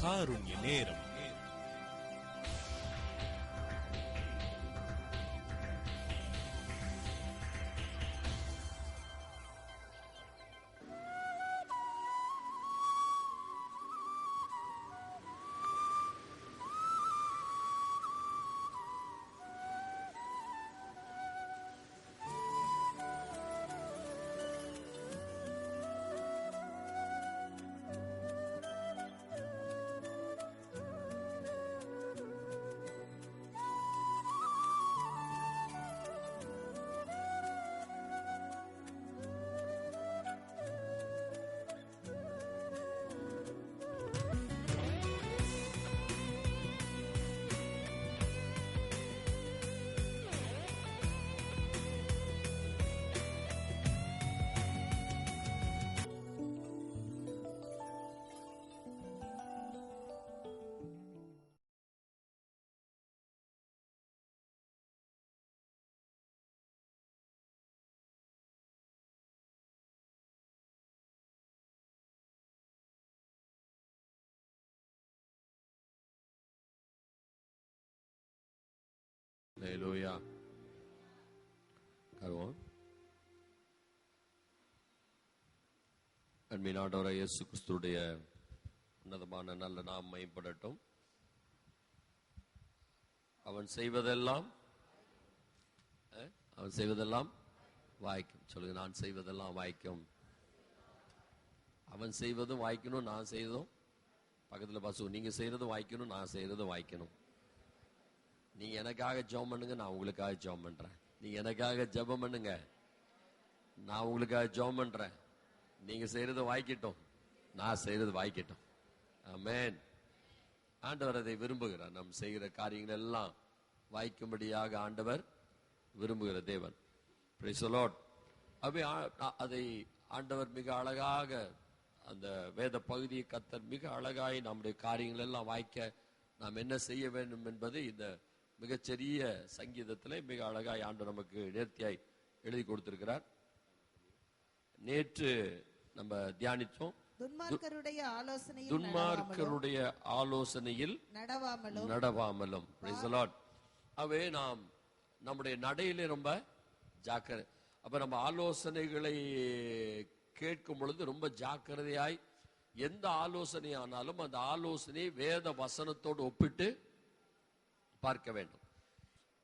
காருண்ய நேரம். ஹல்லேலூயா. அன்பின் ஆண்டவராகிய இயேசு கிறிஸ்துவுடைய உன்னதமான நல்ல நாமம் மகிமைப்படட்டும். அவன் செய்வதெல்லாம் வாய்க்கும். சொல்லுங்க, நான் செய்வதெல்லாம் வாய்க்கும். அவன் செய்வதும் வாய்க்கணும், நான் செய்வதும். பக்கத்துல பாசு, நீங்க செய்யறதும் வாய்க்கணும், நான் செய்யறதும் வாய்க்கணும். நீங்க எனக்காக ஜெபம் பண்ணுங்க, நான் உங்களுக்காக ஜெபம் பண்றேன். நீங்க எனக்காக ஜெபம் பண்ணுங்க, நான் உங்களுக்காக ஜெபம் பண்றேன். நீங்க செய்யறது வாய்க்கட்டும், நான் செய்யறது வாய்க்கட்டும். ஆமென். ஆண்டவர் அதை விரும்புகிறார். நாம் செய்கிற காரியங்கள் எல்லாம் வாய்க்கும்படியாக ஆண்டவர் விரும்புகிற தேவன். Price the Lord. அதை ஆண்டவர் மிக அழகாக, அந்த வேத பகுதியை கர்த்தர் மிக அழகாய் நம்முடைய காரியங்கள் எல்லாம் வாய்க்க நாம் என்ன செய்ய வேண்டும் என்பதை இந்த மிகச்சிறிய சங்கீதத்திலே மிக அழகாய் ஆண்டவர் நமக்கு நேர்த்தியாய் எழுதி கொடுத்திருக்கிறார். நேற்று நம்ம தியானித்தோம், துன்மார்க்கருடைய ஆலோசனையில் நடவாமலும். Price the Lord. அவே நாம் நம்முடைய நடையிலே ரொம்ப ஜாக்கிரதை. அப்ப நம்ம ஆலோசனைகளை கேட்கும் பொழுது ரொம்ப ஜாக்கிரதையாய், எந்த ஆலோசனை ஆனாலும் அந்த ஆலோசனையை வேத வசனத்தோடு ஒப்பிட்டு பார்க்க வேண்டும்.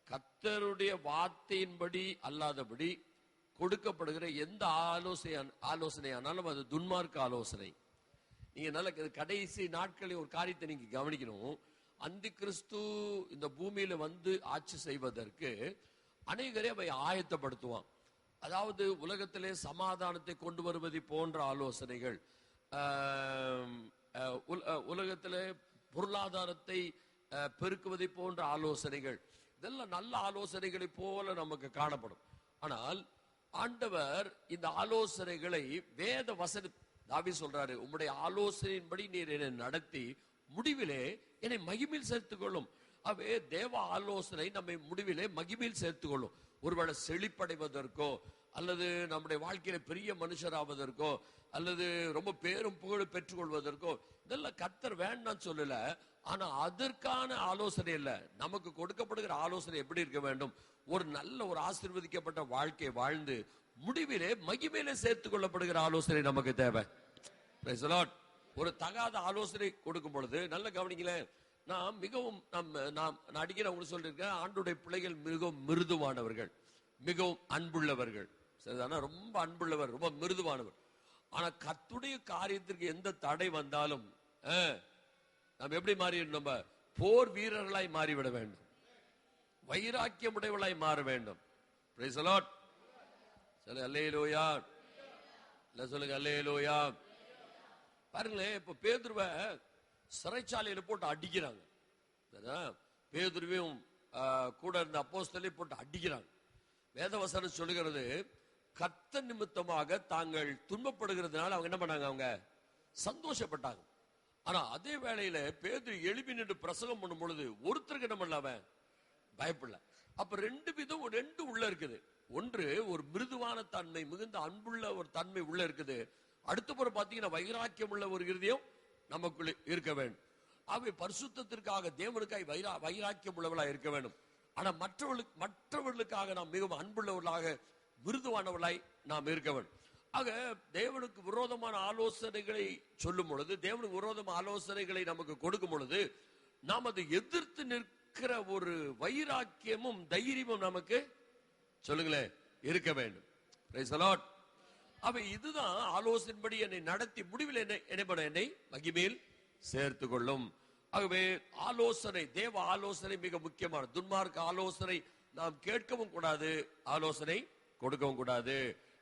கர்த்தருடைய வார்த்தையின்படி அல்லாதபடி கொடுக்கப்படுகிற எந்த ஆலோசனை ஆனாலும் அது துன்மார்க்க ஆலோசனை. நீங்க நல்ல கடைசி நாட்களில் ஒரு காரியத்தை நீங்க கவனிக்கணும். அந்தி கிறிஸ்து இந்த பூமியில வந்து ஆட்சி செய்வதற்கு அநேகரை அவை ஆயத்தப்படுத்துவான். அதாவது உலகத்திலே சமாதானத்தை கொண்டு வருவது போன்ற ஆலோசனைகள், உலகத்திலே பொருளாதாரத்தை பெருக்குவதை போன்ற ஆலோசனைகள், இதெல்லாம் நல்ல ஆலோசனைகளை போல நமக்கு காணப்படும். ஆனால் ஆண்டவர் இந்த ஆலோசனைகளை வேத வசன, தாவீது சொல்றாரு, உம்முடைய ஆலோசனையின்படி நீர் என்னை நடத்தி முடிவிலே என்னை மகிமையில் சேர்த்துக் கொள்ளும். அவே தேவ ஆலோசனை நம்மை முடிவிலே மகிமையில் சேர்த்துக் கொள்ளும். ஒருவேளை செழிப்படைவதற்கோ, அல்லது நம்முடைய வாழ்க்கையில பெரிய மனுஷராவதற்கோ, அல்லது ரொம்ப பேரும் புகழ் பெற்றுக் கொள்வதற்கோ, இதெல்லாம் கர்த்தர் வேண்டாம் சொல்லல. ஆனா அதற்கான ஆலோசனை இல்ல. நமக்கு கொடுக்கப்படுகிற ஆலோசனை எப்படி இருக்க வேண்டும்? ஒரு நல்ல ஒரு ஆசீர்வதிக்கப்பட்ட வாழ்க்கை வாழ்ந்து முடிவிலே மகிமையிலே சேர்த்துக் கொள்ளப்படுகிற ஆலோசனை நமக்கு தேவை. Price the Lord. ஒரு தகாத ஆலோசனை கொடுக்கும் பொழுது நல்ல கவனிங்களேன். நான் மிகவும் நான் அடிக்கடி உங்களுக்கு சொல்லியிருக்கேன், ஆண்டுடைய பிள்ளைகள் மிகவும் மிருதுவானவர்கள், மிகவும் அன்புள்ளவர்கள். சரிதானா? ரொம்ப அன்புள்ளவர், ரொம்ப மிருதுவானவர். ஆனா கர்த்தருடைய காரியத்திற்கு எந்த தடை வந்தாலும் நாம் எப்படி மாறிடணும்? நம்ம போர் வீரர்களாய் மாறிவிட வேண்டும், வைராக்கியம் உடையவர்களாய் மாற வேண்டும். Price the Lord. சொல்லுங்க அல்லேலூயா. இல்ல சொல்லுங்க அல்லேலூயா. பாருங்களேன், இப்ப பேதுருவை சிறைச்சாலையில போட்டு அடிக்கிறாங்க. பேதுருவையும் கூட இருந்த அப்போஸ்தலரையும் போட்டு அடிக்கிறாங்க. வேதவசனம் சொல்லுகிறது, கர்த்தர் நிமித்தமாக தாங்கள் துன்பப்படுகிறதுனால அவங்க என்ன பண்ணாங்க? அவங்க சந்தோஷப்பட்டாங்க. ஆனா அதே வேளையில பேதுரு எழுப்பி நின்று பிரசங்கம் பண்ணும் பொழுது ஒருத்தருக்கு என்ன பண்ணல, அவன் பயப்படல. அப்ப ரெண்டு விதம், ரெண்டு உள்ள இருக்குது. ஒன்று ஒரு மிருதுவான தன்மை, மிகுந்த அன்புள்ள ஒரு தன்மை உள்ள இருக்குது. அடுத்த புறம் பாத்தீங்கன்னா வைராக்கியம் உள்ள ஒரு இருதயம் நமக்குள்ள இருக்க வேண்டும். அவை பரிசுத்தத்திற்காக தேவனுக்காய் வைராக்கியம் உள்ளவர்களாக இருக்க வேண்டும். ஆனா மற்றவர்களுக்காக நாம் மிகவும் அன்புள்ளவர்களாக விருதுவானவர்களாய் நாம் இருக்க வேண்டும். ஆக தேவனுக்கு விரோதமான ஆலோசனைகளை சொல்லும் பொழுது, தேவனுக்கு விரோதமான ஆலோசனைகளை நமக்கு கொடுக்கும் பொழுது, நாம் அதை எதிர்த்து நிற்கிற ஒரு வைராக்கியமும் தைரியமும் நமக்கு சொல்லுங்களேன் இருக்க வேண்டும். Price the Lord. அவை இதுதான் ஆலோசனைப்படி என்னை நடத்தி முடிவில் என்னை மகிமையில் சேர்த்து கொள்ளும். ஆகவே ஆலோசனை, தேவ ஆலோசனை மிக முக்கியமான. துன்மார்க்க ஆலோசனை நாம் கேட்கவும் கூடாது, ஆலோசனை கொடுக்கவும் கூடாது.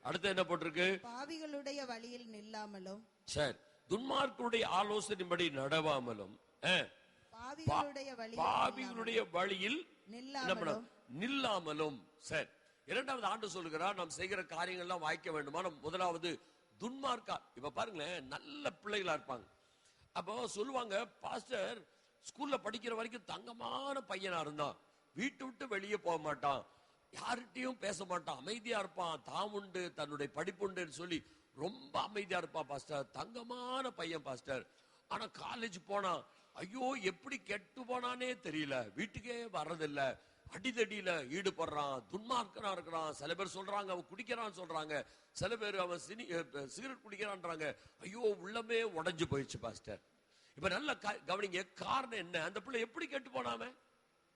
அடுத்து என்ன போட்டிருக்கு? பாவிகளுடைய வழியில் நில்லாமலும். சரி, துன்மார்க்கருடைய ஆலோசனைப்படி நடவாமலும், பாவிகளுடைய வழியில் நில்லாமலும். சரி, இரண்டாவது ஆண்டு சொல்லுகிறார், நாம் செய்கிற காரியங்கள் எல்லாம் வாய்க்க வேண்டுமா? முதலாவது துன்மார்க்கா. இப்ப பாருங்களேன், நல்ல பிள்ளைகளா இருப்பாங்க. அப்போ சொல்லுவாங்க, பாஸ்டர் ஸ்கூல்ல படிக்கிற வரைக்கும் தங்கமான பையனா இருந்தான், வீட்டு விட்டு வெளியே போக மாட்டான், யார்கிட்டையும் பேச மாட்டான், அமைதியா இருப்பான், தாம் உண்டு தன்னுடைய படிப்புண்டுன்னு சொல்லி ரொம்ப அமைதியா இருப்பான் பாஸ்டர், தங்கமான பையன் பாஸ்டர். ஆனா காலேஜ் போனா ஐயோ எப்படி கெட்டு போனானே தெரியல, வீட்டுக்கே வர்றதில்ல, அடிதடியில ஈடுபடுறான், துன்மார்க்கனா இருக்கிறான். சில பேர் சொல்றாங்க அவன் குடிக்கிறான்னு சொல்றாங்க, சில பேர் அவன் சிகரெட் குடிக்கிறான்றாங்க. ஐயோ உள்ளமே உடைஞ்சு போயிடுச்சு பாஸ்டர். இப்ப நல்ல கவனிங்க, காரணம் என்ன? அந்த பிள்ளை எப்படி கெட்டு போனாம?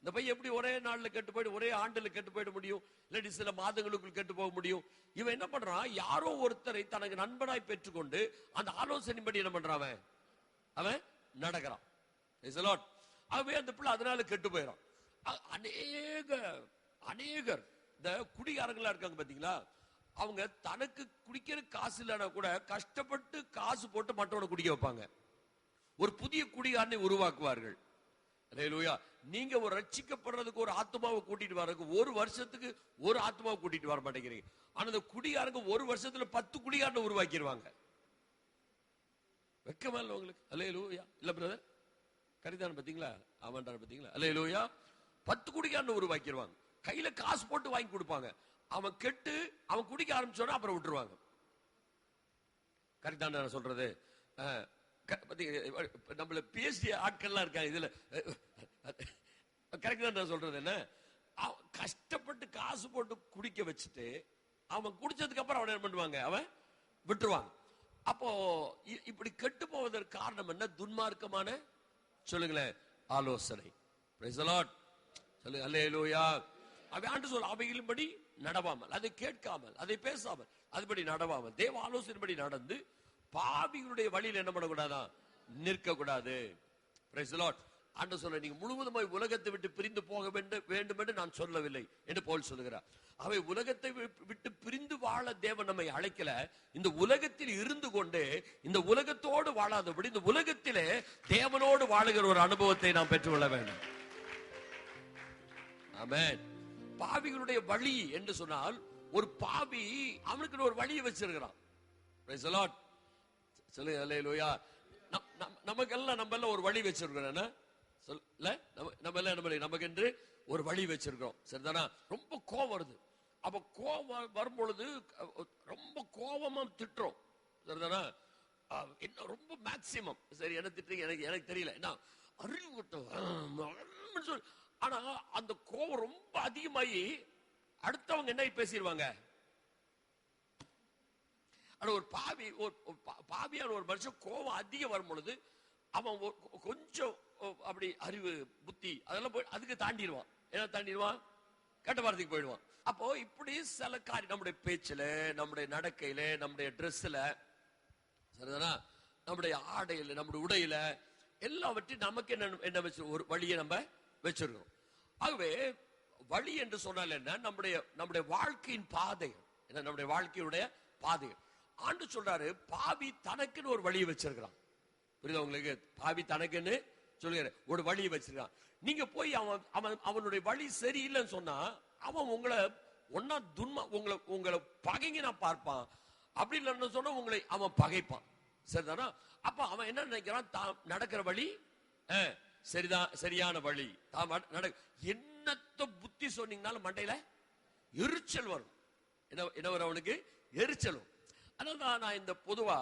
இந்த பையன் எப்படி ஒரே நாள்ல கெட்டு போயிடு, ஒரே ஆண்டுல கெட்டு போயிட முடியும்? இல்லாட்டி சில மாதங்களுக்குள் கெட்டு போக முடியும்? இவன் என்ன பண்றான்? யாரோ ஒருத்தரை தனக்கு நண்பனாய் பெற்றுக்கொண்டு அந்த ஆலோசனைப்படி என்ன பண்றான்? அவன் நடக்கிறான். ஆகவே அந்த பிள்ளை அதனால கெட்டு போயிடும். அநேகர் இந்த குடிகாரங்களா இருக்காங்க பாத்தீங்களா, அவங்க தனக்கு குடிக்கிற காசு இல்லைன்னா கூட கஷ்டப்பட்டு காசு போட்டு மற்றவனை குடிக்க வைப்பாங்க. ஒரு புதிய குடிகாரனை உருவாக்குவார்கள். நீங்க ஒரு ரட்சிக்கப்படுறதுக்கு ஒரு ஆத்மாவை கூட்டிட்டு வர்றதுக்கு ஒரு வருஷத்துக்கு ஒரு ஆத்மாவை கூட்டிட்டு வர மாட்டேங்கிறீங்க. ஆனா அந்த குடிகாரங்க ஒரு வருஷத்துல 10 குடிகாரனை உருவாக்கிடுவாங்க. வெக்கமா இல்ல உங்களுக்கு? அல்லேலூயா. இல்ல பிரதர், கரிதான பாத்தீங்களா, அவன் பாத்தீங்களா? அல்லேலூயா. 10 குடிகாரனை உருவாக்கிடுவாங்க. கையில காசு போட்டு வாங்கி கொடுப்பாங்க. அவன் கெட்டு அவன் குடிக்க ஆரம்பிச்சோன்னா அப்புறம் விட்டுருவாங்க. கரெக்டான நான் சொல்றது? நம்மள பேசிய ஆட்கள்லாம் இருக்காங்க இதுல. கரெக்ட் தான் நான் சொல்றது என்ன? கஷ்டப்பட்டு காசு போட்டு குடிக்க வச்சுட்டு அவன் குடிச்சதுக்கு அப்புறம் அவன் என்ன பண்ணுவாங்க? அவன் விட்டுருவாங்க. அப்போ இப்படி கெட்டு போவதற்கு காரணம் என்ன? துன்மார்க்கமான சொல்லுங்களேன் ஆலோசனை. Price the Lord. சொல்லுங்க அல்லேலூயா. ஆண்டு சொல்ல அவைகளின்படி நடவாமல், அதை கேட்காமல், அதை பேசாமல், அதுபடி நடவாமல், தேவ ஆலோசனைப்படி நடந்து பாவிகளுடைய வழியில் என்ன பண்ணக்கூடாதா? நிற்க கூடாது. Price the Lord. ஆண்டு சொல்ல, நீங்க முழுவதுமாய் உலகத்தை விட்டு பிரிந்து போக வேண்டும் என்று நான் சொல்லவில்லை என்று போல் சொல்லுகிறார். அவை உலகத்தை விட்டு பிரிந்து வாழ தேவன் நம்மை அழைக்கல. இந்த உலகத்தில் இருந்து கொண்டு இந்த உலகத்தோடு வாழாதபடி இந்த உலகத்திலே தேவனோடு வாழுகிற ஒரு அனுபவத்தை நாம் பெற்றுக்கொள்ள வேண்டும். ஆமென். பாவிகளுடைய வழி என்று சொன்னால், ஒரு பாவி அவனுக்கு ஒரு வழியை வச்சிருக்கிறான். Price the Lord. சொல்லுங்க அல்லேலூயா. நமக்கெல்லாம் நம்ம எல்லாம் ஒரு வழி வச்சிருக்கிறோம். நமக்கு என்று ஒரு வழி வச்சிருக்கிறோம். சரிதானா? ரொம்ப கோபம் வருது. அப்ப கோபம் வரும் பொழுது ரொம்ப கோபமா திட்டுறோம். சரிதானா? என்ன ரொம்ப மேக்சிமம். சரி, என்ன திட்டுறீங்க எனக்கு தெரியல, என்ன அறிவு. ஆனா அந்த கோபம் ரொம்ப அதிகமாகி அடுத்தவங்க என்ன பேசிடுவாங்க? ஒரு பாவியான ஒரு மனுஷன் கோபம் அதிகம் வரும் பொழுது அவன் கொஞ்சம் அப்படி அறிவு புத்தி அதெல்லாம் போய் அதுக்கு தாண்டிடுவான். என்ன தாண்டிடுவான்? கெட்ட வார்த்தைக்கு போயிடுவான். அப்போ இப்படி சில காரியம் நம்முடைய பேச்சுல, நம்முடைய நடக்கையில, நம்முடைய ட்ரெஸ்ல, சரிதானா, நம்முடைய ஆடையில, நம்முடைய உடையில எல்லாவற்றையும் நமக்கு என்ன வச்சு ஒரு வழியை நம்ம வச்சிருக்கோம். ஆகவே வழி என்று சொன்னால் என்ன? நம்முடைய வாழ்க்கையின் பாதை, நம்முடைய வாழ்க்கையுடைய பாதை. ஆண்டு சொல்றாரு, பாவி தனக்குன்னு ஒரு வழியை வச்சிருக்கிறான். புரியுதா உங்களுக்கு? பாவி தனக்குன்னு சொல்லுகிற ஒரு வழியை வச்சிருக்கான். நீங்க போய் அவனுடைய வழி சரியில்லைன்னு சொன்னா அவன் உங்களை ஒன்னா உங்களை பகைங்க நான் பார்ப்பான். அப்படி இல்லைன்னு சொன்னா உங்களை அவன் பகைப்பான். சரிதானா? அப்ப அவன் என்ன நினைக்கிறான்? தான் நடக்கிற வழி சரிதான், சரியான வழி. என்னத்த புத்தி சொன்னீங்கனாலும் மண்டையில எரிச்சல் வரும். என்ன வரும் அவனுக்கு? எரிச்சல் வரும். அதனால நான் இந்த பொதுவா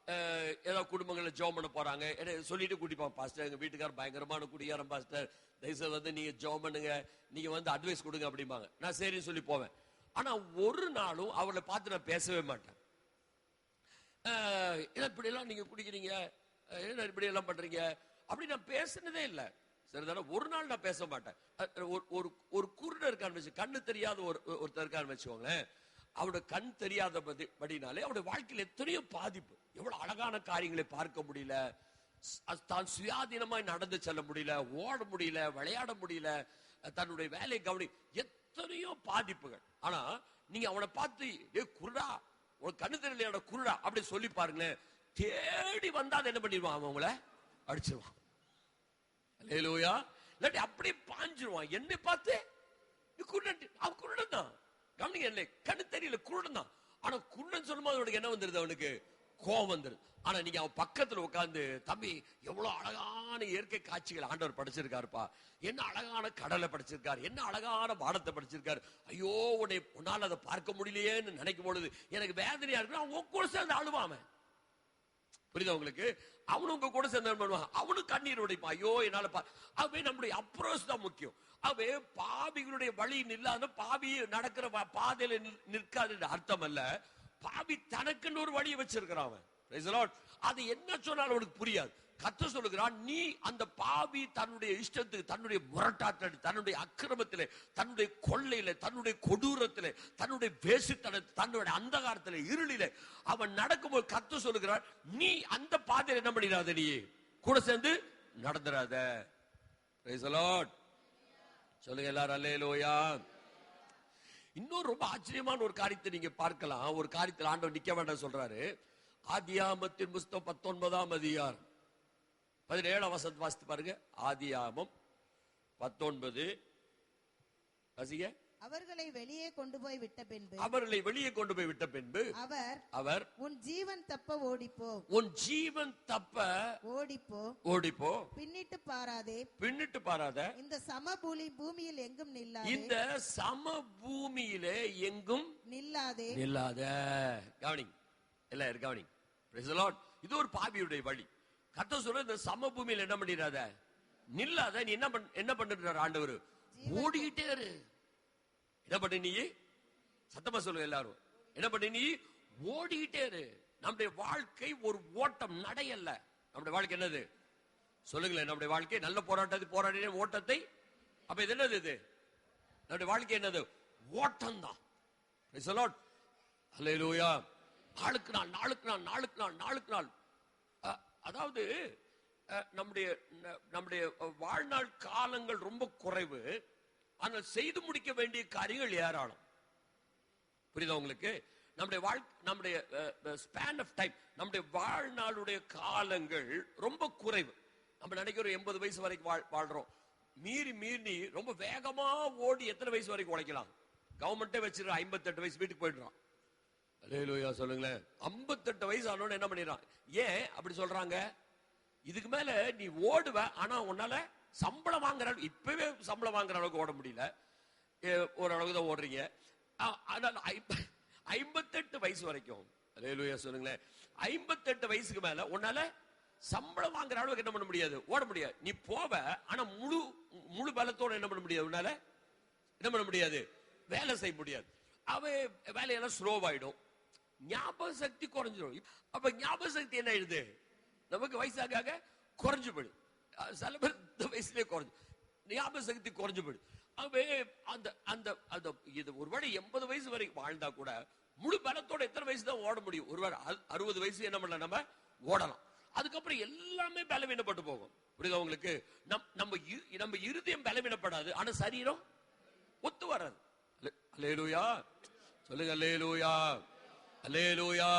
ஏதாவது குடும்பங்கள்ல ஜெபம் பண்ண போறாங்க, சொல்லிட்டு கூட்டிப்பாங்க, பாஸ்டர் எங்க வீட்டுக்காரர் பயங்கரமான குடியாரம் பாஸ்டர், தயவுசெய்து வந்து நீங்க ஜெபம் பண்ணுங்க, நீங்க வந்து அட்வைஸ் கொடுங்க அப்படிம்பாங்க. நான் சரின்னு சொல்லி போவேன். ஆனா ஒரு நாளும் அவளை பார்த்து நான் பேசவே மாட்டேன். இப்படி எல்லாம் நீங்க குடிக்கிறீங்க, என்ன இப்படி எல்லாம் பண்றீங்க அப்படி நான் பேசினதே இல்லை. சரிதானே? ஒரு நாள் நான் பேச மாட்டேன். ஒரு குருடர் இருக்கான்னு வச்சு, கண்ணு தெரியாத ஒருத்தர் இருக்கான்னு வச்சுக்கோங்களேன், அவரோட கண் தெரியாத படினாலே அவருடைய வாழ்க்கையில் எத்தனையோ பாதிப்பு. எவ்வளவு அழகான காரியங்களை பார்க்க முடியல, தான் சுயாதீனமாய் நடந்து செல்ல முடியல, ஓட முடியல, விளையாட முடியல, தன்னுடைய வேலை கவனி, எத்தனையோ பாதிப்புகள். ஆனா நீங்க அவனை பார்த்து குருடா, உனக்கு கண்ணு தெரியலையோட குருடா அப்படி சொல்லி பாருங்களேன், தேடி வந்தா என்ன பண்ணிடுவான், அவன் உங்களை அடிச்சிருவான். அல்லேலூயா. இல்லாட்டி அப்படியே பாஞ்சிருவான். என்னை பார்த்து அவன் குருடன் தான், கவனிங்க, இல்லை கண்ணு தெரியல, குருடன் தான். ஆனா குருடன் சொல்லும்போது அவனுக்கு என்ன வந்துருது, அவனுக்கு கோபம் வந்துருது. ஆனா நீங்க அவன் பக்கத்துல உட்கார்ந்து, தம்பி எவ்வளவு அழகான இயற்கை காட்சிகள் ஆண்டவர் படைச்சிருக்காருப்பா, என்ன அழகான கடலை படைச்சிருக்காரு, என்ன அழகான வானத்தை படைச்சிருக்காரு, ஐயோ உன்னால அதை பார்க்க முடியலையேன்னு நினைக்கும் பொழுது எனக்கு வேதனையா இருக்கு. அவன் கூட சேர்ந்து அழுவாம, புரியுதா உங்களுக்கு? அவனும் உங்க கூட சேர்ந்து பண்ணுவான், அவனும் கண்ணீர் உடைப்பான், ஐயோ என்னால. அவே நம்முடைய அப்ரோச் தான் முக்கியம். அவே பாவிகளுடைய வழி நில்லாத, பாவி நடக்கிற பாதையில நிற்காது அர்த்தம் அல்ல. பாவி தனக்குன்னு ஒரு வழியை வச்சிருக்கிறான் அவன். அது என்ன சொன்னாலும் அவனுக்கு புரியாது. கர்த்தர் சொல்லுகிறான், நீ அந்த பாவி தன்னுடைய இஷ்டத்துக்கு, தன்னுடைய முரட்டாட்டத்தில், தன்னுடைய அக்கிரமத்திலே, தன்னுடைய கொள்ளையில, தன்னுடைய கொடூரத்திலே, தன்னுடைய வேசித்தனத்தில், தன்னுடைய அந்தகாரத்திலே, இருளிலே அவன் நடக்கும்போது கர்த்தர் சொல்லுகிறான், நீ அந்த பாதையில் என்ன பண்ணிடாத, நீ கூட சேர்ந்து நடந்துடாத. Price the Lord. சொல்லுங்க எல்லாரும் அல்லேலூயா. இன்னொரு ரொம்ப ஆச்சரியமான ஒரு காரியத்தை நீங்க பார்க்கலாம். ஒரு காரியத்தில் ஆண்டவர் நிக்க வேண்டாம் சொல்றாரு. ஆதியாகமத்தின் புஸ்தகம் 19ஆம் அதிகாரம் 17ஆம் வசனத்தை வாசித்து பாருங்க. ஆதியாகமம் 19 வாசிங்க. அவர்களை வெளியே கொண்டு போய் விட்ட பின்பு, அவர்களை வெளியே கொண்டு போய் விட்ட பின்பு அவர் உன் ஜீவன் தப்ப ஓடிப்போ, உன் ஜீவன் தப்ப ஓடிப்போ, ஓடிப்போ, பின்னிட்டு பாராதே, பின்னிட்டு பாராத, இந்த பூமியில் எங்கும் நில்லாதே, இந்த சம பூமியிலே எங்கும் நில்லாதே, நில்லாத. கவனிங் எல்லாரும் கவனிங். Price the Lord. இது ஒரு பாவியுடைய வழி. கர்த்தர் சொல்ற, இந்த சம பூமியில் என்ன பண்ணிடாத, நில்லாத. நீ என்ன பண்ணிட்டு ஆண்டவர், ஓடிக்கிட்டே இரு. என்ன பண்ண நீ, சத்தமா சொல்லுங்க எல்லாரும், என்ன பண்ண நீ, ஓடிக்கிட்டே இரு. நம்முடைய வாழ்க்கை ஒரு ஓட்டம், நடையல்ல. நம்முடைய வாழ்க்கை என்னது சொல்லுங்களேன்? நம்முடைய வாழ்க்கை நல்ல போராட்டத்தை போராடின ஓட்டத்தை. அப்ப இது என்னது, இது நம்முடைய வாழ்க்கை என்னது, ஓட்டம் தான். Praise the Lord. அல்லேலூயா. நாளுக்கு நாள், நாளுக்கு நாள், நாளுக்கு நாள், நாளுக்கு நாள். அதாவது நம்முடைய வாழ்நாள் காலங்கள் ரொம்ப குறைவு, ஆனால் செய்து முடிக்க வேண்டிய காரியங்கள் ஏராளம். புரியுதா உங்களுக்கு? நம்முடைய ஸ்பேன் ஆஃப் டைம், நம்முடைய வாழ்நாளுடைய காலங்கள் ரொம்ப குறைவு. நம்ம நினைக்கிறோம் 80 வயசு வரைக்கும் வாழ்றோம். மீறி ரொம்ப வேகமா ஓடி எத்தனை வயசு வரைக்கும் உழைக்கலாம்? கவர்மெண்டே வச்சிருக்க 58 வயசு வீட்டுக்கு போயிடுறான். அல்லேலூயா சொல்லுங்களேன். 58 வயசு ஆனோன்னு என்ன பண்ணிடுறான்? ஏன் அப்படி சொல்றாங்க? இதுக்கு மேல நீ ஓடுவ, ஆனா உன்னால சம்பளம் வாங்குற, இப்பவே சம்பளம் வாங்குற அளவுக்கு ஓட முடியல, ஓரளவுக்கு தான் ஓடுறீங்க. ஆனால் 58 வயசு வரைக்கும், அல்லேலூயா சொல்லுங்களேன், 58 வயசுக்கு மேல உன்னால சம்பளம் வாங்குற அளவுக்கு என்ன பண்ண முடியாது, ஓட முடியாது. நீ போவ, ஆனா முழு பலத்தோட என்ன பண்ண முடியாது, உன்னால என்ன பண்ண முடியாது, வேலை செய்ய முடியாது. வேலையெல்லாம் ஸ்லோவாயிடும், ஞாபக சக்தி குறைஞ்சிடும். அப்ப ஞாபக சக்தி என்ன ஆயிடுது, நமக்கு வயசாக குறைஞ்சு போயிடும். சில பேர் இந்த வயசுலயே குறைஞ்சு ஞாபக சக்தி குறைஞ்சு போயிடும். அந்த இது ஒருவேளை 80 வயசு வரைக்கும் வாழ்ந்தா கூட முழு பலத்தோட எத்தனை வயசு தான் ஓட முடியும்? ஒருவேளை 60 வயசு என்ன பண்ணலாம், நம்ம ஓடலாம். அதுக்கப்புறம் எல்லாமே பலவீனப்பட்டு போகும். புரியுதா உங்களுக்கு? நம்ம இருதயம் பலவீனப்படாது, ஆனா சரீரம் ஒத்து வராது. அல்லேலூயா சொல்லுங்க. அல்லேலூயா, அல்லேலூயா.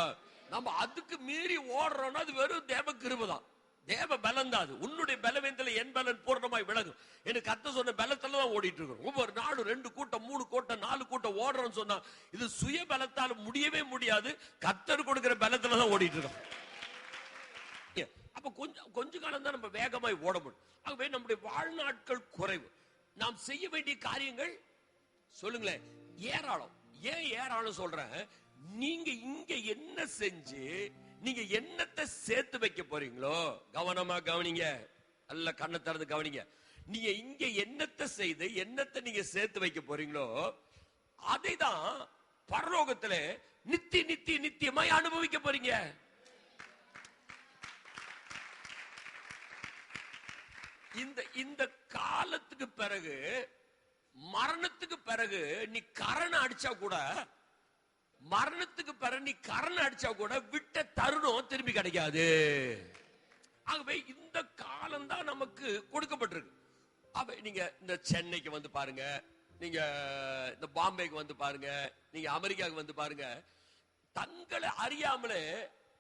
நம்ம அதுக்கு மீறி ஓடுறோம்னா அது வெறும் தேவ கிருபை தான், தேவ பலம் தான். அது உன்னுடைய பலவீனத்துல என் பலன் பூர்ணமாய் விளங்கும். எனக்கு கர்த்தர் சொன்ன பலத்துல தான் ஓடிட்டு இருக்கோம். ஒவ்வொரு நாளும் 2 கூட்டம் 3 கூட்டம் 4 கூட்டம் ஓடுறோம்னு சொன்னா இது சுய பலத்தால முடியவே முடியாது. கர்த்தர் கொடுக்கிற பலத்துல தான் ஓடிட்டு இருக்கோம். அப்ப கொஞ்ச காலம் தான் நம்ம வேகமாய் ஓட முடியும். ஆகவே நம்முடைய வாழ்நாட்கள் குறைவு. நாம் செய்ய வேண்டிய காரியங்கள் சொல்லுங்களேன் ஏராளம். ஏன் ஏராளம் சொல்றேன்? நீங்க இங்க என்ன செஞ்சு நீங்க என்னத்தை சேர்த்து வைக்க போறீங்களோ, கவனமா கவனிங்க, நல்ல கண்ணை திறந்து கவனிங்க. நீங்க இங்க என்னத்தை செய்து என்னத்தை நீங்க சேர்த்து வைக்க போறீங்களோ அதைதான் பரலோகத்துல நித்தியமாய் அனுபவிக்க போறீங்க. இந்த காலத்துக்கு பிறகு, மரணத்துக்கு பிறகு நீ கரணை அடிச்சா கூட, மரணத்துக்கு பிறகு நீ கரணை அடிச்சா கூட விட்ட தருணம் திரும்பி கிடைக்காது. ஆகவே இந்த காலம் தான் நமக்கு கொடுக்கப்பட்டிருக்கு. நீங்க இந்த சென்னைக்கு வந்து பாருங்க, நீங்க இந்த பாம்பேக்கு வந்து பாருங்க, நீங்க அமெரிக்காவுக்கு வந்து பாருங்க, தங்களை அறியாமலே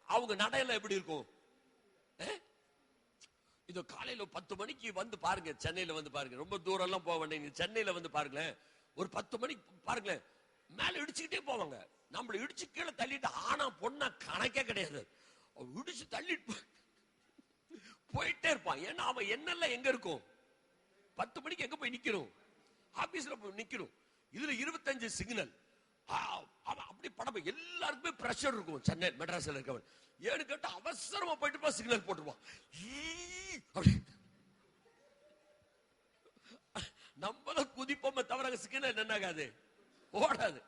அவங்க நடையில எப்படி இருக்கும். இது காலையில 10 மணிக்கு வந்து பாருங்க, சென்னையில வந்து பாருங்க, ரொம்ப தூரம் எல்லாம் போக வேண்டிய சென்னையில வந்து பாருங்களேன், ஒரு 10 மணிக்கு பாருங்களேன், மேல இடிச்சுக்கிட்டே போவாங்க. நம்மள இடிச்சு கீழே தள்ளிட்டு ஆனா பொண்ணா கணக்கே கிடையாது, இடிச்சு தள்ளிட்டு போயிட்டே இருப்பான். ஏன்னா அவன் என்னெல்லாம் எங்க இருக்கும், 10 மணிக்கு எங்க போய் நிக்கணும், ஆபீஸ்ல போய் நிக்கணும். இதுல 25 சிக்னல், அப்படி படம் எல்லாருக்குமே பிரஷர் இருக்கும். சென்னை மெட்ராஸ்ல இருக்கவன் ஏன்னு கேட்டா அவசரமா போயிட்டு சிக்னல் போட்டுருவான். நம்மளும் குதிப்போமே தவிர சிக்னல் என்னாகாது, ஓடாது,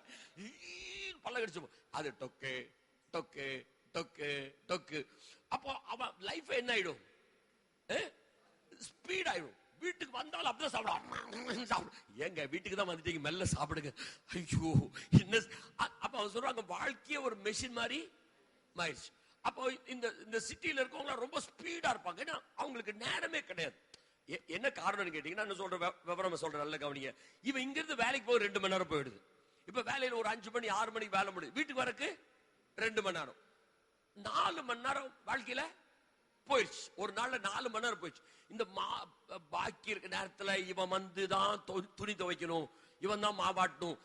பல்ல கடிச்சு அது டொக்கு டொக்கு டொக்கு டொக்கு. அப்போ அவன் லைஃப் என்ன ஆயிடும், ஸ்பீட் ஆயிடும். வீட்டுக்கு வந்தாலும் அப்படிதான் சாப்பிடும். ஏங்க வீட்டுக்கு தான் வந்துட்டீங்க, மெல்ல சாப்பிடுங்க. ஐயோ என்ன. அப்ப அவங்க சொல்றாங்க வாழ்க்கைய ஒரு மெஷின் மாதிரி மாறிடுச்சு. அப்போ இந்த சிட்டியில இருக்கவங்க ரொம்ப ஸ்பீடா இருப்பாங்க, ஏன்னா அவங்களுக்கு நேரமே கிடையாது. என்ன காரணம் கேட்டீங்கன்னா, நான் சொல்ற விவரம் சொல்றேன், நல்ல கவனிங்க. இவன் இங்க இருந்து வேலைக்கு போய் 2 மணி நேரம் போயிடுது. இப்ப வேலையில ஒரு 5 மணி 6 மணிக்கு வேலை முடியுது, வீட்டுக்கு வரக்கு 2 மணி நேரம், 4 மணி நேரம் வாழ்க்கையில போயிடுச்சு. ஒரு நாள்ல 4 மணி நேரம் போயிடுச்சு. இந்த பாக்கி இருக்க நேரத்துல இவன் வந்துதான் துணி துவைக்கணும், இவன் தான் மாவாட்டணும்.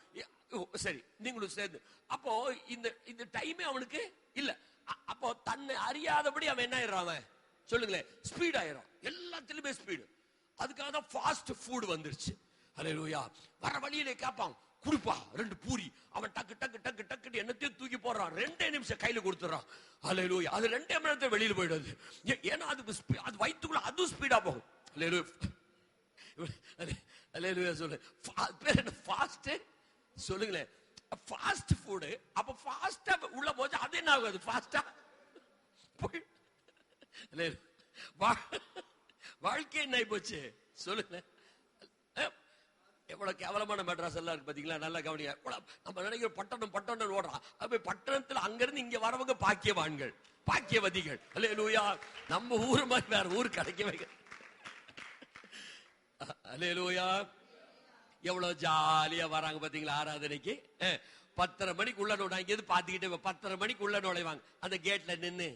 சரி, நீங்களும் சேர்ந்து. அப்போ இந்த டைமே அவனுக்கு இல்ல. அப்போ தன்னை அறியாதபடி அவன் என்ன ஆயிடுறான், சொல்லுங்களேன், ஸ்பீட் ஆயிரும். எல்லாத்திலுமே ஸ்பீடு. அதுக்காக தான் ஃபாஸ்ட் ஃபுட் வந்துருச்சு. அல்லேலூயா. வர வழியிலே கேட்பான், குடுப்பா 2 பூரி. அவன் டக்கு டக்கு டக்கு டக்கு என்னத்தையும் தூக்கி போடுறான், 2 நிமிஷம் கையில கொடுத்துறான். அல்லேலூயா. அது 2 மணி நேரத்துல வெளியில போயிடுது. ஏன்னா அது வயிற்றுக்குள்ள அது ஸ்பீடா போகும். அல்லேலூயா. அல்லேலூயா. சொல்லு, பேர் என்ன, ஃபாஸ்ட், சொல்லுங்களேன், ஃபாஸ்ட் ஃபுட். அப்ப ஃபாஸ்டா உள்ள போச்சு, அது என்ன ஆகுது, ஃபாஸ்டா போய் வாழ்க்கை என்ன போச்சு, சொல்லுங்களேன். எவ்வளவு கேவலமான மெட்ராஸ் எல்லாம் இருக்கு பாத்தீங்களா, நல்லா கவனிங்க. நம்ம நினைக்கிற பட்டணம் பட்டணம் ஓடுறான். அப்ப பட்டணத்துல அங்கிருந்து இங்க வரவங்க பாக்கியவான்கள், பாக்கியவதிகள். அல்லேலூயா. நம்ம ஊர் மாதிரி வேற ஊர் கிடைக்கவே. அல்லேலூயா. எவ்வளவு ஜாலியா வராங்க பாத்தீங்களா ஆராதனைக்கு. 10:30 மணிக்கு உள்ள நுழைஞ்சது பாத்துக்கிட்டு 10:30 மணிக்கு உள்ள நுழைவாங்க. அந்த கேட்ல நின்னு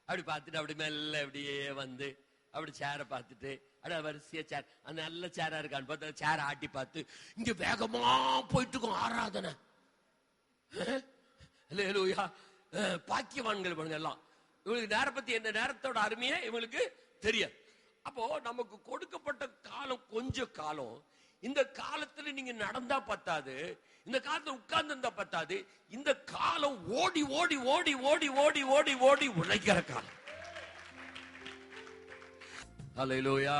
அப்படி பார்த்துட்டு அப்படி மெல்ல அப்படியே வந்து அப்படி சேரை பார்த்துட்டு அப்படியே வரிசையா சேர், அந்த நல்ல சேரா இருக்கான்னு பார்த்து சேரை ஆட்டி பார்த்து இங்க வேகமா போயிட்டு இருக்கும் ஆராதனை. அல்லேலூயா. பாக்கியவான்கள் இவங்க எல்லாம். இவங்களுக்கு நேர பத்தி என்ன, நேரத்தோட அருமையே இவங்களுக்கு தெரியாது. அப்போ நமக்கு கொடுக்கப்பட்ட காலம் கொஞ்ச காலம். இந்த காலத்துல நீங்க நடந்தா பத்தாது, இந்த காலத்துல உட்கார்ந்து இருந்தா பத்தாது. இந்த காலம் ஓடி ஓடி ஓடி ஓடி ஓடி ஓடி ஓடி உழைக்கிற காலம். அல்லேலூயா.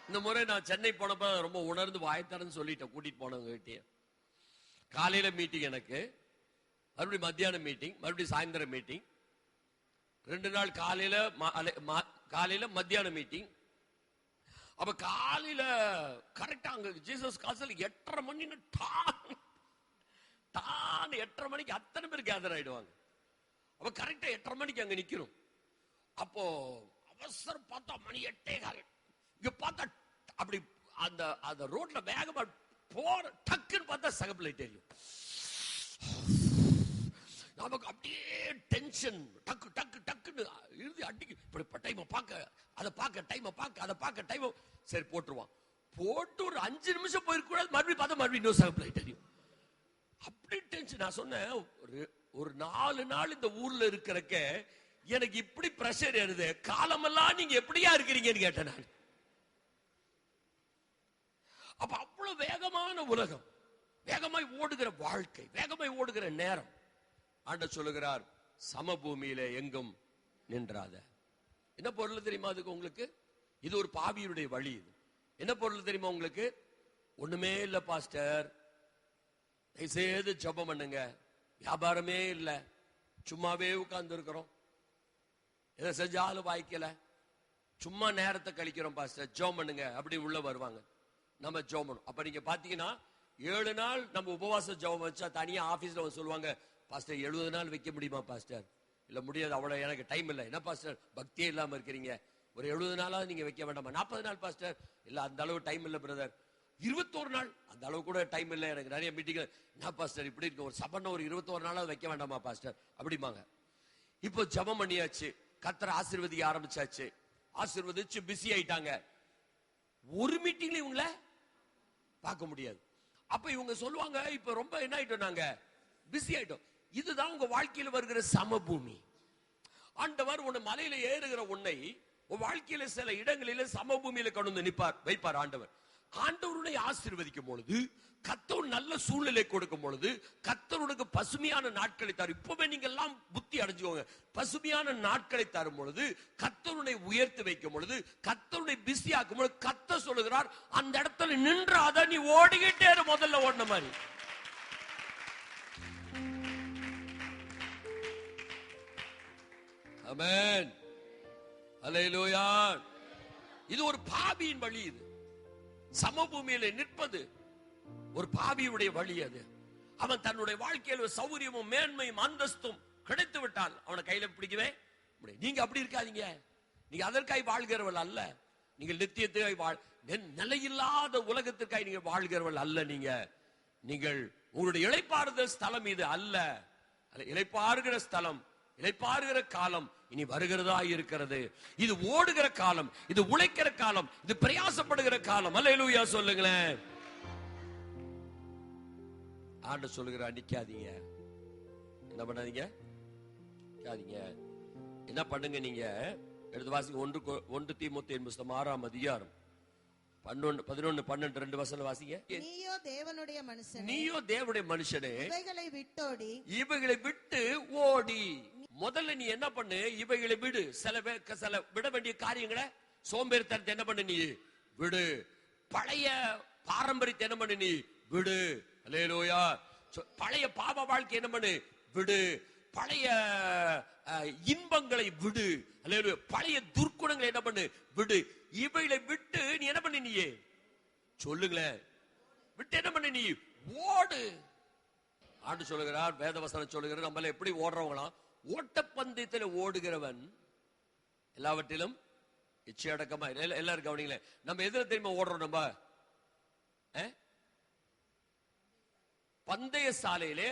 இந்த முறை நான் சென்னை போனப்ப ரொம்ப உணர்ந்து வாய்த்தரன்னு சொல்லிட்டேன், கூட்டிட்டு போனவங்க கிட்டே. காலையில மீட்டிங், எனக்கு மறுபடியும் மத்தியானம் மீட்டிங், மறுபடியும் சாயந்தரம் மீட்டிங், 2 நாள் காலையில மத்தியானம் மீட்டிங். அப்ப காலையில கரெக்டா அங்க ஜீசஸ் காசல் 8:30 மணி 8:30 மணிக்கு அத்தனை பேர் கேதர் ஆயிடுவாங்க. அப்ப கரெக்டா 8:30 மணிக்கு அங்க நிக்கணும். அப்போ அவசரம் பார்த்தா மணி 8:15. இங்க பார்த்தா அப்படி அந்த ரோட்ல வேகமா போற, டக்குன்னு பார்த்தா சகப்பு லைட் தெரியும். நமக்கு அப்படியே டென்ஷன், டக்கு டக்கு டக்குன்னு இறுதி அடிக்கு. இப்படி டைமை பார்க்க, அதை பார்க்க, டைமை பார்க்க, அதை பார்க்க, டைமை சரி போட்டுருவான். போட்டு ஒரு 5 நிமிஷம் போயிருக்கூடாது, மறுபடியும் பார்த்தா மறுபடியும் இன்னொரு சகப்பு லைட் தெரியும். அப்படி டென்ஷன். நான் சொன்னேன், ஒரு 4 நாள் இந்த ஊர்ல இருக்கிறக்க எனக்கு இப்படி பிரஷர் ஏறுது, காலமெல்லாம் நீங்க எப்படியா இருக்கிறீங்கன்னு கேட்டேன் நான். அப்ப அவ்வளவு வேகமான உலகம், வேகமாய் ஓடுகிற வாழ்க்கை, வேகமாய் ஓடுகிற நேரம். ஆண்டவர் சொல்லுகிறார், சமபூமியிலே எங்கும் நின்றாத. என்ன பொருள் தெரியுமா அதுக்கு உங்களுக்கு? இது ஒரு பாவியுடைய வழி. இது என்ன பொருள் தெரியுமா உங்களுக்கு? ஒண்ணுமே இல்ல பாஸ்டர், செய்து ஜெபம் பண்ணுங்க, வியாபாரமே இல்ல, சும்மாவே உட்கார்ந்து இருக்கிறோம், எதை செஞ்சாலும் வாய்க்கல, சும்மா நேரத்தை கழிக்கிறோம் பாஸ்டர், ஜெபம் பண்ணுங்க. அப்படி உள்ள வருவாங்க, நம்ம ஜெபம் பண்ணும். அப்ப நீங்க பாத்தீங்கன்னா 7 நாள் நம்ம உபவாச ஜெபம் வச்சா தனியா ஆபீஸ்ல சொல்லுவாங்க, பாஸ்டர் 70 நாள் வைக்க முடியுமா பாஸ்டர்? இல்ல முடியாது, அவ்வளவு எனக்கு டைம் இல்லை. என்ன பாஸ்டர் பக்தியே இல்லாம இருக்கிறீங்க, ஒரு 70 நாளாவது நீங்க வைக்க வேண்டாமா? 40 நாள் பாஸ்டர், இல்ல அந்த அளவு டைம் இல்ல பிரதர். 21 நாள், அந்த அளவு கூட டைம் இல்லை, எனக்கு நிறைய மீட்டிங். என்ன பாஸ்டர் இப்படி இருக்கு, ஒரு சபனை ஒரு 21 நாளாவது வைக்க வேண்டாமா பாஸ்டர் அப்படிமாங்க. இப்போ ஜெபம் பண்ணியாச்சு, கர்த்தர் ஆசீர்வதிக்க ஆரம்பிச்சாச்சு, ஆசீர்வதிச்சு பிஸி ஆயிட்டாங்க. ஒரு மீட்டிங்ல இவங்கள பார்க்க முடியாது. அப்ப இவங்க சொல்லுவாங்க, இப்ப ரொம்ப என்ன ஆயிட்டோம், நாங்க பிஸி ஆயிட்டோம். இதுதான் உங்க வாழ்க்கையில வருகிற சமபூமி. ஆண்டவர் உன்னை மலையில ஏறுகிற உன்னை உன் வாழ்க்கையில சில இடங்களில சமபூமியில கொண்டு வந்து நிப்பார் வைப்பார் ஆண்டவர். ஆண்டவருடைய ஆசீர்வதிக்கும் பொழுது, கர்த்தர் நல்ல சூழ்நிலை கொடுக்கும் பொழுது, கர்த்தருக்கு பசுமையான நாட்களை தரும். இப்பவே நீங்க எல்லாம் புத்தி அடைஞ்சுக்கோங்க. பசுமையான நாட்களை தரும் பொழுது, கர்த்தருடைய உயர்த்தி வைக்கும் பொழுது, கர்த்தருடைய பிஸி ஆக்கும் பொழுது, கர்த்தர் சொல்லுகிறார், அந்த இடத்துல நின்றாத, நீ ஓடிக்கிட்டே இரு, முதல்ல ஓடின மாதிரி. ஆமென், அல்லேலூயா. இது ஒரு பாவியின் வழி. இது சமபூமியில நிற்பது ஒரு பாவியுடைய வழி. அது அவன் தன்னுடைய வாழ்க்கையில் சௌரியமும் மேன்மையும் அந்தஸ்தும் கிடைத்து விட்டால் அவனை கையில பிடிக்கவே முடியும். நீங்க அப்படி இருக்காதீங்க. நீங்க அதற்காய் வாழ்கிறவள் அல்ல. நீங்கள் நித்தியத்துக்காய் நிலையில்லாத உலகத்திற்காய் நீங்க வாழ்கிறவள் அல்ல. நீங்கள் உங்களுடைய இளைப்பாறுதல் ஸ்தலம் இது அல்ல. இளைப்பாறுகிற ஸ்தலம், இளைப்பாறுகிற காலம் இனி வருகிறதா இருக்கிறது. இது ஓடுகிற காலம், இது உழைக்கிற காலம், இது பிரயாசப்படுகிற காலம். அல்லேலூயா சொல்லுங்களேன். ஆண்டவர் சொல்லுகிறார், நிக்காதீங்க. என்ன பண்ணாதீங்க, நிக்காதீங்க. என்ன பண்ணுங்க, நீங்க எடுத்து வாசிங்க. 1 தீமோத்தேயுவின் புத்தகம் 6ஆம் அதிகாரம் 11, 12, 2 வசனம் வாசிங்க. நீயோ தேவனுடைய மனுஷனே, நீயோ தேவனுடைய மனுஷனே, இவைகளை விட்டோடி, இவைகளை விட்டு ஓடி. முதல்ல நீ என்ன பண்ணு, இவைகளை விடு. சில விட வேண்டிய காரியங்களை, சோம்பேறித்தனத்தை என்ன பண்ணு, நீ விடு. பழைய பாரம்பரியத்தை என்ன பண்ணு, நீ விடு. அல்லேலூயா. பழைய பாவ வாழ்க்கை என்ன பண்ணு, விடு. பழைய இன்பங்களை விடு. அல்லேலூயா. பழைய துர்க்குணங்களை என்ன பண்ணு, விடு. இவைகளை விட்டு நீ என்ன பண்ணு, நீ சொல்லுங்களேன், விட்டு என்ன பண்ணு, நீ ஓடு. ஆண்டு சொல்லுகிறார், வேதவசனம் சொல்லுகிறார், நம்மள எப்படி ஓடுறவங்களாம், ஓட்டப்பந்தயத்தில் ஓடுகிறவன் எல்லாவற்றிலும் இச்சையடக்கமா. எல்லாரும் கவனிங்களேன், நம்ம எதுல தெரியுமா ஓடுறோம்? நம்ம பந்தய சாலையிலே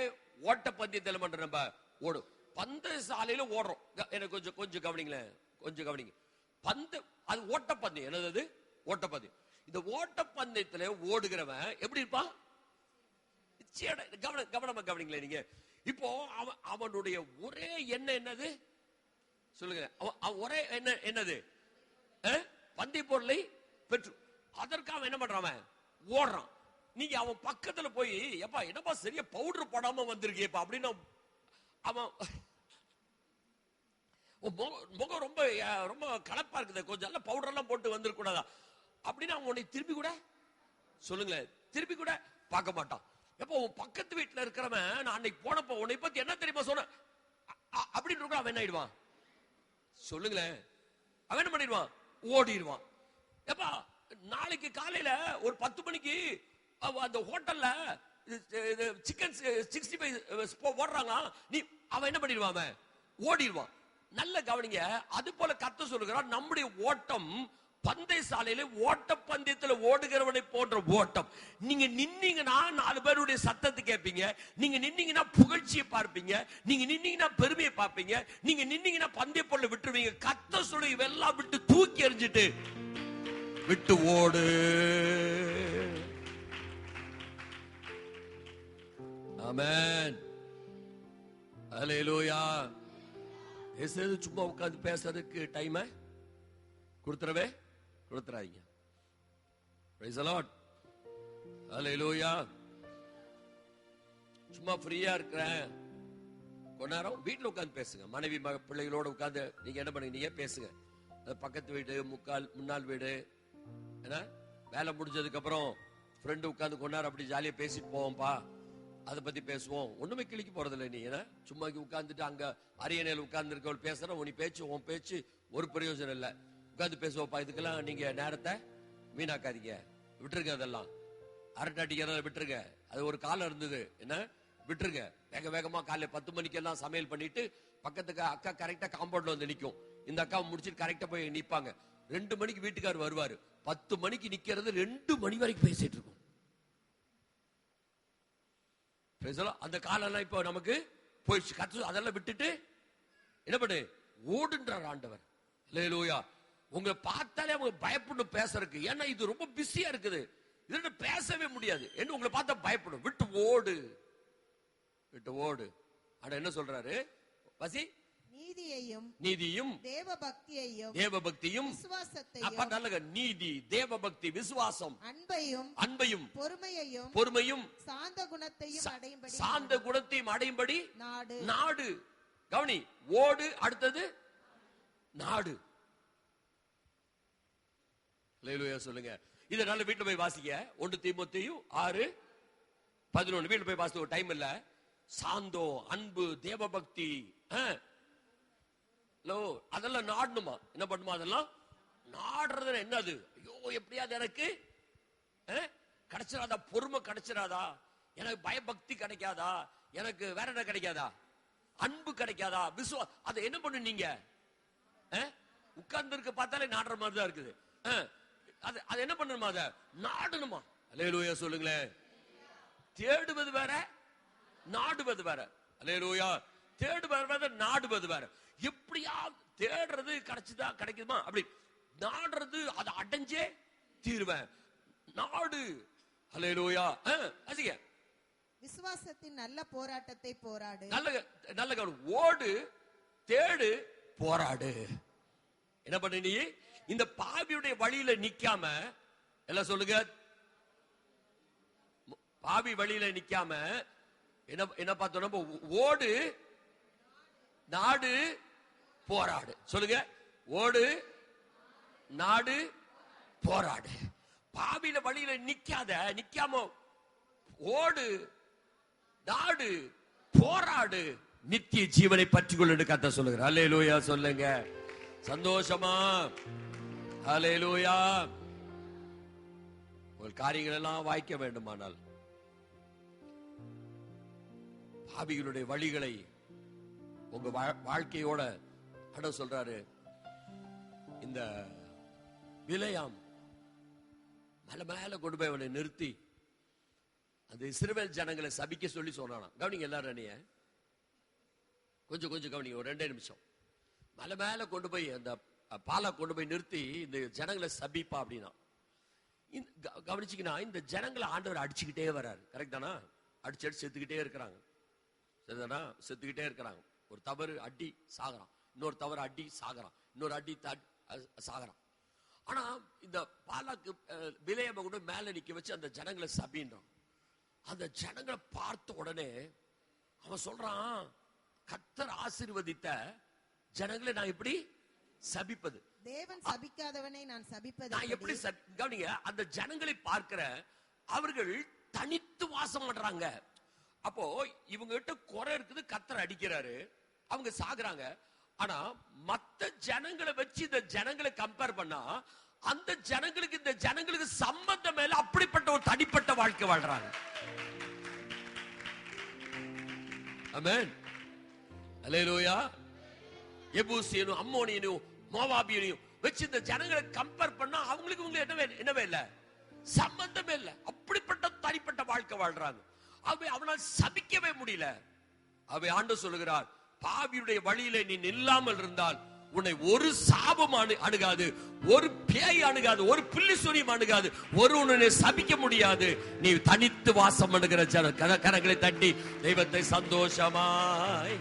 ஓட்டப்பந்தயத்தில் பண்ற நம்ம ஓடும். பந்தய சாலையில ஓடுறோம். எனக்கு கொஞ்சம் கவனிங்களேன், கொஞ்சம் கவனிங்க. அது ஓட்டப்பந்தயம். என்னது? ஓட்டப்பந்தயம். இந்த ஓட்டப்பந்தயத்துல ஓடுகிறவன் எப்படி இருப்பான்? கவனமா கவனிங்களேன் நீங்க. இப்போ அவனுடைய ஒரே எண்ணம் என்னது சொல்லுங்க? ஒரே என்னது? பந்தய பொருளை பெற்று. அதற்காக என்ன பண்றான்? ஓடுறான். நீங்க அவன் பக்கத்துல போய், எப்பா என்னப்பா சரியா பவுடர் போடாம வந்திருக்கேப்பா அப்படின்னு, அவன் முகம் ரொம்ப ரொம்ப கலப்பா இருக்குது, கொஞ்சம் நல்ல பவுடர் எல்லாம் போட்டு வந்துருக்கூடாதா அப்படின்னு அவன் உன்னை திருப்பி கூட சொல்லுங்களேன், திருப்பி கூட பார்க்க மாட்டான். எப்போ உன் பக்கத்து வீட்டுல இருக்கிறவன், நான் அன்னைக்கு போனப்போ உன்னை பத்தி என்ன தெரியுமா சொன்ன அப்படின்னு இருக்க, அவன் என்ன ஆயிடுவான் சொல்லுங்களேன்? அவன் என்ன பண்ணிடுவான்? ஓடிடுவான். எப்பா நாளைக்கு காலையில ஒரு 10 மணிக்கு அந்த ஹோட்டல்ல சிக்கன் 65 போடுறாங்க, நீ அவன் என்ன பண்ணிடுவான்? அவன் ஓடிடுவான். நல்ல கவனிங்க. அது போல கர்த்தர் சொல்லுகிறார், நம்முடைய ஓட்டம் பந்தய சாலையில ஓட்டப்பந்தயத்துல ஓடுகிறவனை போன்ற ஓட்டம். நீங்க நின்னீங்கன்னா 4 பேருடைய சத்தத்தை கேட்பீங்க, நீங்க நின்னீங்கன்னா புகழ்ச்சியை பார்ப்பீங்க, நீங்க நின்னீங்கன்னா பெருமையை பார்ப்பீங்க, நீங்க நின்னீங்கன்னா பந்தய பொருளை விட்டுருவீங்க. கர்த்தர் சொல்லி இவெல்லாம் விட்டு தூக்கி எறிஞ்சிட்டு விட்டு ஓடு. ஆமென், அல்லேலூயா. சும்மா உட்கார்ந்து பேசுறதுக்கு time கொடுத்துறாதீங்க. Praise the Lord. Hallelujah. சும்மா ஃப்ரீயா இருக்கிறேன், கொஞ்ச நேரம் வீட்டுல உட்காந்து பேசுங்க. மனைவி பிள்ளைகளோட உட்காந்து நீங்க என்ன பண்ணுங்க, நீங்க பேசுங்க. பக்கத்து வீடு, முன்னாள் வீடு, வேலை முடிஞ்சதுக்கு அப்புறம் ஃப்ரெண்டு உட்காந்து கொஞ்ச நேரம் அப்படி ஜாலியா பேசிட்டு போவோம்பா, அதை பத்தி பேசுவோம். ஒண்ணுமே கிளிக்க போறது இல்லை. நீ சும்மா உட்காந்துட்டு அங்க அரியணையில் உட்கார்ந்து இருக்கவள் பேசுற உன் பேச்சு ஒரு பிரயோஜனம் இல்லை. உட்காந்து பேசுவோப்பா. இதுக்கெல்லாம் நீங்க நேரத்தை வீணாக்காதீங்க, விட்டுருங்க. அதெல்லாம் அரட்டை அடிக்கிறத விட்டுருங்க. அது ஒரு காலம் இருந்தது, என்ன விட்டுருங்க. வேகமா காலையில 10 மணிக்கெல்லாம் சமையல் பண்ணிட்டு பக்கத்துக்கு அக்கா கரெக்டா காம்பவுண்ட்ல வந்து நிக்கும். இந்த அக்கா முடிச்சுட்டு கரெக்டா போய் நிப்பாங்க. 2 மணிக்கு வீட்டுக்காரர் வருவாரு. 10 மணிக்கு நிக்கிறது 2 மணி வரைக்கும் பேசிட்டு இருக்கும். அந்த காலம் எல்லாம் இப்ப நமக்கு போயிடுச்சு. கத்து அதெல்லாம் விட்டுட்டு என்ன பண்ணு, ஓடுன்றார் ஆண்டவர். அல்லேலூயா. உங்களை பார்த்தாலே அவங்க பயப்படும் பேசுறதுக்கு. ஏன்னா இது ரொம்ப பிஸியா இருக்குது, இது பேசவே முடியாது. என்ன உங்களை பார்த்தா பயப்படும். விட்டு ஓடு. ஆனா என்ன சொல்றாரு வசி, நீதியையும் தேவபக்தியும் விசுவாசத்தையும், நீதி, தேவபக்தி, விசுவாசம், அன்பையும் பொறுமையும் சாந்த குணத்தையும் அடையும்படி நாடு. கவனி, ஓடு, அடுத்தது நாடு. அல்லேலூயா சொல்லுங்க. இத நல்ல வீட்டுல போய் வாசிக்க. 1 தீமோத்தேயு 6:11 வீட்டுல போய் வாசிக்க. ஒரு டைம் இல்ல. சாந்தம், அன்பு, தேவபக்தி, அதெல்லாம் நாடணுமா? என்ன பண்ணுமா? அதெல்லாம் நாடுறது என்னது? ஐயோ, எப்படியாவது எனக்கு கிடைச்சிடாதா, பொறுமை கிடைச்சிடாதா, எனக்கு பயபக்தி கிடைக்காதா, எனக்கு வேற என்ன கிடைக்காதா, அன்பு கிடைக்காதா, அதை என்ன பண்ணு நீங்க? உட்கார்ந்து இருக்க பார்த்தாலே நாடுற மாதிரி தான் இருக்குது. அது என்ன பண்ணணுமா? அதை நாடணுமா? அல்லேலூயா சொல்லுங்களேன். தேடுவது வேற, நாடுவது வேற. அல்லேலூயா. தேடுவது வேற, நாடுவது வேற. எப்படியா தேடுறது கிடைச்சதா, கிடைக்குமா, அப்படி நாடுறது அதை அடைஞ்சே தீருவேன். நாடு. அல்லேலூயா. அதிக விசுவாசத்தின் நல்ல போராட்டத்தை போராடு. நல்ல கவனம். ஓடு, தேடு, போராடு. என்ன பண்ண நீ? இந்த பாவியுடைய வழியில நிக்காம, எல்லாம் சொல்லுங்க, பாவி வழியில நிக்காம என்ன பார்த்தோம்? ஓடு, நாடு, போராடு. சொல்லுங்க, ஓடு, நாடு, போராடு. பாவியில வழியில நிக்காம ஓடு, நாடு, போராடு, நித்திய ஜீவனை பற்றிக்கொள்ள கர்த்தர் சொல்லுகிறார். அல்லேலூயா சொல்லுங்க. சந்தோஷமா? அல்லேலூயா. உங்கள் காரியங்கள் எல்லாம் வாய்க்க வேண்டுமானால் பாவிகளுடைய வழிகளை உங்க வாழ்க்கையோட அட சொல்றாரு. இந்த பிலேயாம் மலை மேல கொண்டு போய் அவனை நிறுத்தி அந்த இஸ்ரவேல் ஜனங்களை சபிக்க சொல்லி சொன்னானா. கவனிங்க எல்லாரும், நீ கொஞ்சம் கவனிங்க, ஒரு 2 நிமிஷம். மலை மேல கொண்டு போய் அந்த பாலை கொண்டு போய் நிறுத்தி இந்த ஜனங்களை சபிப்பா அப்படின்னா, கவனிச்சுக்கினா இந்த ஜனங்களை ஆண்டவர் அடிச்சுக்கிட்டே வர்றாரு. கரெக்ட் தானா? அடிச்சு செத்துக்கிட்டே இருக்கிறாங்க. செத்துக்கிட்டே இருக்கிறாங்க. ஒரு தவறு அடி சாகறான், இன்னொரு தவறு அடி சாகறான், இன்னொரு அடி சாகறான். ஆனா இந்த பாலாக்கு பிலேயாமை கூட மேல நிக்க வச்சு அந்த ஜனங்களை சபின்றான். அந்த ஜனங்களை பார்த்த உடனே அவன் சொல்றான், கர்த்தர் ஆசீர்வதித்த ஜனங்களை நான் எப்படி சபிப்பது? தேவன் சபிக்காதவனை நான் சபிப்பது நான் எப்படி? கவனிங்க, அந்த ஜனங்களை பார்க்கிற அவர்கள் தனித்து வாசம் பண்றாங்க. அப்போ இவங்க கிட்ட குறை இருக்குது, கர்த்தர் அடிக்கிறாரு, அவங்க சாகுறாங்க. ஆனா மத்த ஜனங்களை வச்சு இந்த ஜனங்களை கம்பேர் பண்ணா அந்த ஜனங்களுக்கு இந்த ஜனங்களுக்கு சம்பந்தம் மேல அப்படிப்பட்ட ஒரு தனிப்பட்ட வாழ்க்கை வாழ்றாங்க. ஆமென். அல்லேலூயா. எபூசியனும் அம்மோனியனும் மோவாபியனையும் வச்சு இந்த ஜனங்களை கம்பேர் பண்ணா அவங்களுக்கு என்னவே இல்ல, சம்பந்தமே இல்ல. அப்படிப்பட்ட தனிப்பட்ட வாழ்க்கை வாழ்றாங்க. அவனால் சபிக்கவே முடியல. ஆண்டவர் சொல்லுகிறார், பாவியுடைய வழியில நீ நில்லாமல் இருந்தால் உன்னை ஒரு சாபம் அணுகாது, ஒரு பேய் அணுகாது, ஒரு பில்லி சூனியம் அணுகாது, ஒரு உன்னை சபிக்க முடியாது. நீ தனித்து வாசம் பண்ணுகிற கரங்களை தட்டி தெய்வத்தை சந்தோஷமாய்